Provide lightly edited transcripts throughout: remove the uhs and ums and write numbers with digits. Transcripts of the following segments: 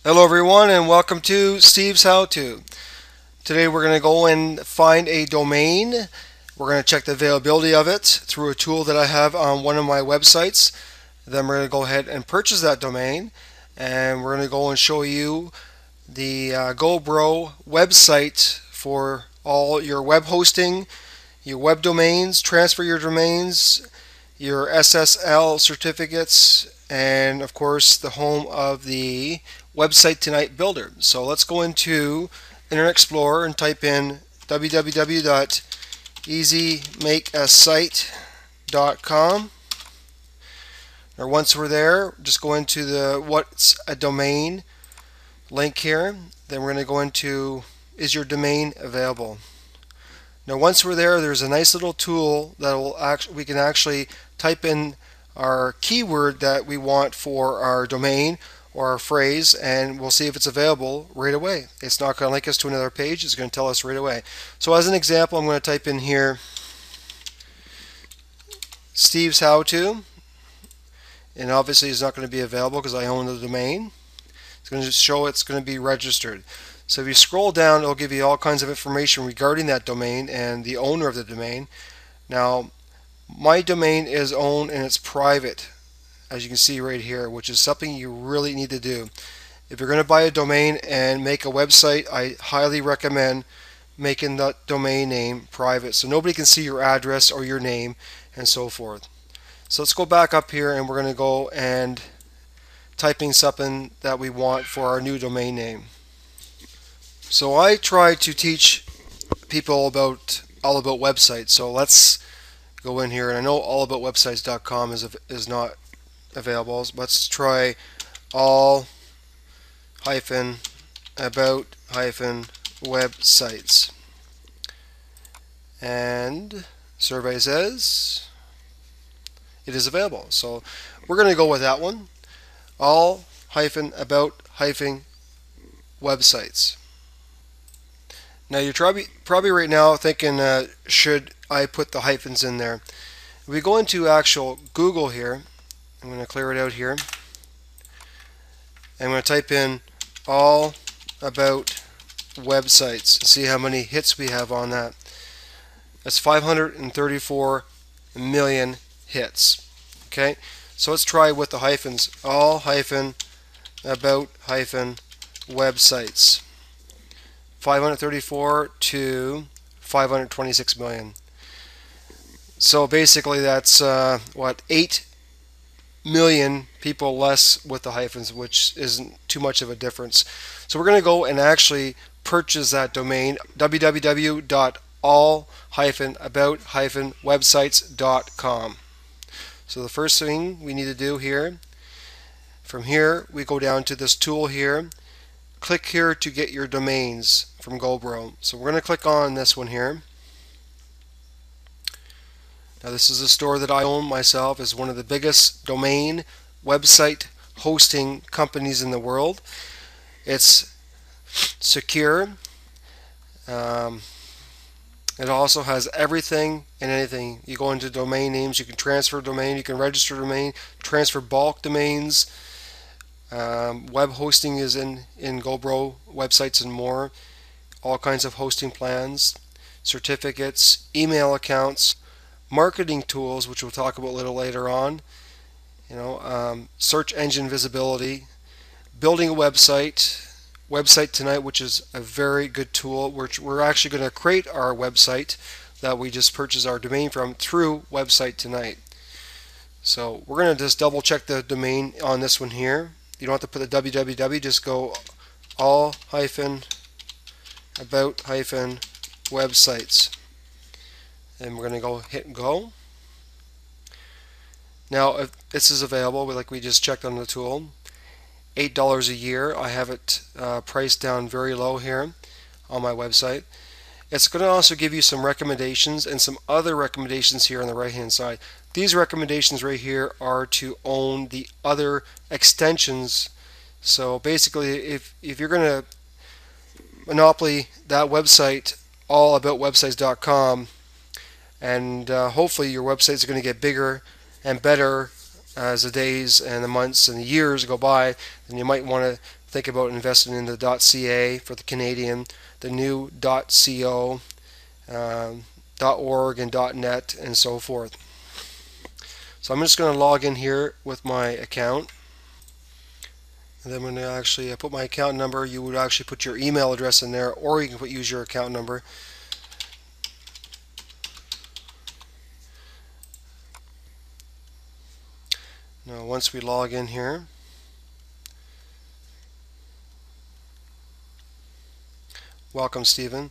Hello everyone and welcome to Steve's How To. Today we're going to go and find a domain. We're going to check the availability of it through a tool that I have on one of my websites. Then we're going to go ahead and purchase that domain, and we're going to go and show you the GoBro website for all your web hosting, your web domains, transfer your domains, your SSL certificates, and of course the home of the Website Tonight builder. So let's go into Internet Explorer and type in www.easymakeasite.com. Or once we're there, just go into the what's a domain link here. Then we're going to go into is your domain available. Now once we're there, there's a nice little tool that we can actually type in our keyword that we want for our domain or our phrase, and we'll see if it's available right away. It's not going to link us to another page, it's going to tell us right away. So as an example, I'm going to type in here Steve's How To, and obviously it's not going to be available because I own the domain. It's going to show it's going to be registered. So if you scroll down, it'll give you all kinds of information regarding that domain and the owner of the domain. Now, my domain is owned and it's private, as you can see right here, which is something you really need to do. If you're going to buy a domain and make a website, I highly recommend making that domain name private so nobody can see your address or your name and so forth. So let's go back up here and we're going to go and typing something that we want for our new domain name. So I try to teach people all about websites. So let's go in here, and I know allaboutwebsites.com is not available. Let's try all-about-websites, and survey says it is available. So we're going to go with that one, all-about-websites. Now you're probably right now thinking, should I put the hyphens in there? If we go into actual Google here, I'm going to clear it out here. I'm going to type in all about websites. See how many hits we have on that. That's 534 million hits. Okay, so let's try with the hyphens. All about websites. 534 to 526 million. So basically that's 8 million people less with the hyphens, which isn't too much of a difference. So we're going to go and actually purchase that domain, www.all-about-websites.com. So the first thing we need to do here, from here we go down to this tool here. Click here to get your domains from GoBro. So we're going to click on this one here. Now this is a store that I own myself. It's one of the biggest domain website hosting companies in the world. It's secure. It also has everything and anything. You go into domain names, you can transfer domain, you can register domain, transfer bulk domains. Web hosting is in GoBro websites and more. All kinds of hosting plans, certificates, email accounts, marketing tools, which we'll talk about a little later on. Search engine visibility, building a website, Website Tonight, which is a very good tool. We're actually going to create our website that we just purchased our domain from through Website Tonight. So we're going to just double check the domain on this one here. You don't have to put the www, just go all-about-websites. And we're going to go hit go. Now if this is available, like we just checked on the tool, $8 a year. I have it priced down very low here on my website. It's going to also give you some recommendations and some other recommendations here on the right hand side. These recommendations right here are to own the other extensions. So basically if you're going to monopoly that website, allaboutwebsites.com, and hopefully your website is going to get bigger and better as the days and the months and the years go by, then you might want to think about investing in the .ca for the Canadian, the new .co, .org and .net and so forth. So I'm just going to log in here with my account. And then I'm going to actually put my account number. You would actually put your email address in there, or you can use your account number. Now once we log in here, welcome Stephen.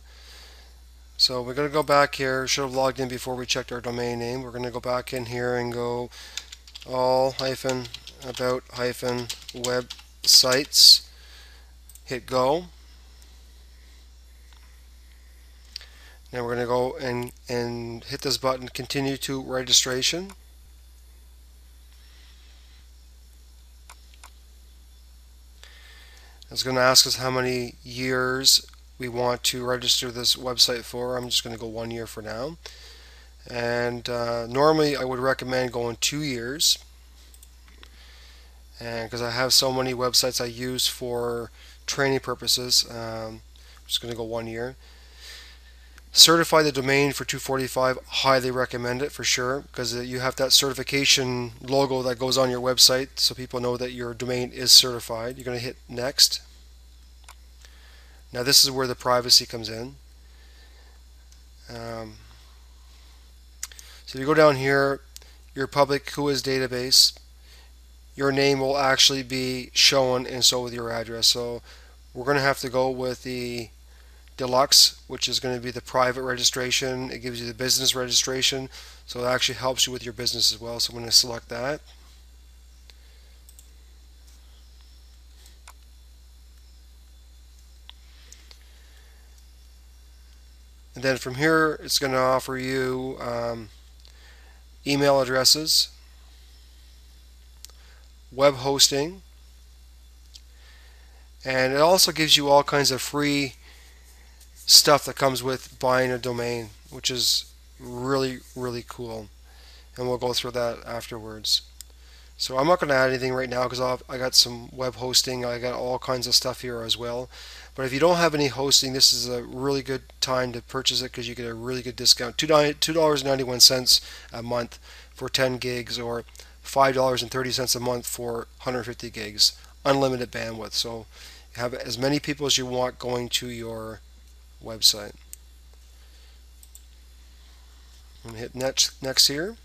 So we're going to go back here. Should have logged in before we checked our domain name. We're going to go back in here and go all-about-websites. Hit go. Now we're going to go and hit this button, continue to registration. It's going to ask us how many years we want to register this website for. I'm just going to go 1 year for now. And normally I would recommend going 2 years. And because I have so many websites I use for training purposes, I'm just going to go 1 year. Certify the domain for 245. Highly recommend it for sure, because you have that certification logo that goes on your website so people know that your domain is certified. You're going to hit next. Now this is where the privacy comes in. So you go down here, your public whois database, your name will actually be shown, and so with your address. So we're going to have to go with the Deluxe, which is going to be the private registration. It gives you the business registration, so it actually helps you with your business as well. So I'm going to select that. And then from here, it's going to offer you email addresses, web hosting, and it also gives you all kinds of free stuff that comes with buying a domain, which is really cool, and we'll go through that afterwards. So I'm not going to add anything right now because I got some web hosting. I got all kinds of stuff here as well. But if you don't have any hosting, this is a really good time to purchase it because you get a really good discount. $2.91 a month for 10 gigs or $5.30 a month for 150 gigs. Unlimited bandwidth. So you have as many people as you want going to your website. I'm going to hit next here.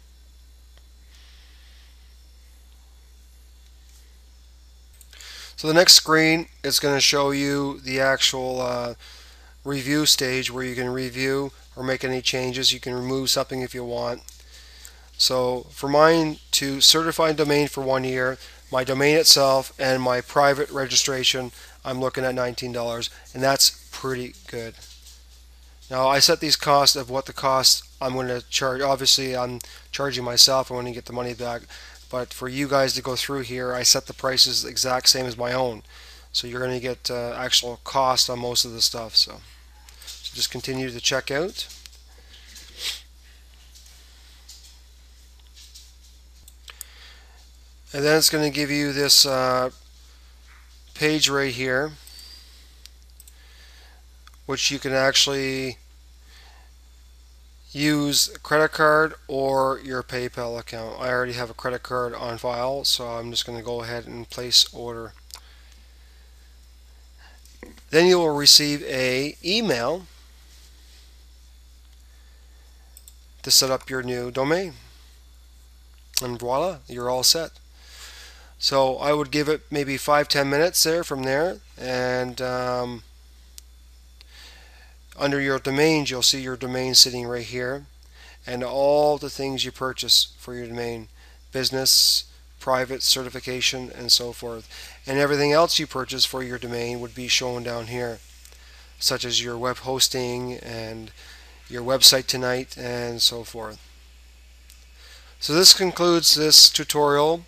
So the next screen is going to show you the actual review stage where you can review or make any changes. You can remove something if you want. So for mine, to certify a domain for 1 year, my domain itself and my private registration, I'm looking at $19, and that's pretty good. Now I set these costs of what the cost I'm going to charge. Obviously I'm charging myself. I want to get the money back. But for you guys to go through here, I set the prices exact same as my own. So you're going to get actual cost on most of the stuff. So just continue to check out. And then it's going to give you this page right here, which you can actually use a credit card or your PayPal account. I already have a credit card on file, so I'm just going to go ahead and place order. Then you will receive an email to set up your new domain. And voila, you're all set. So I would give it maybe 5-10 minutes there from there, and under your domains, you'll see your domain sitting right here, and all the things you purchase for your domain: business, private, certification, and so forth. And everything else you purchase for your domain would be shown down here, such as your web hosting and your website tonight and so forth. So this concludes this tutorial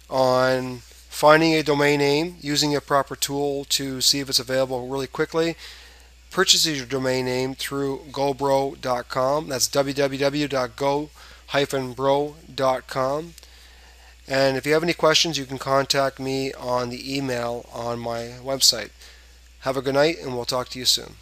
on finding a domain name, using a proper tool to see if it's available really quickly. Purchase your domain name through gobro.com. That's www.go-bro.com. And if you have any questions, you can contact me on the email on my website. Have a good night, and we'll talk to you soon.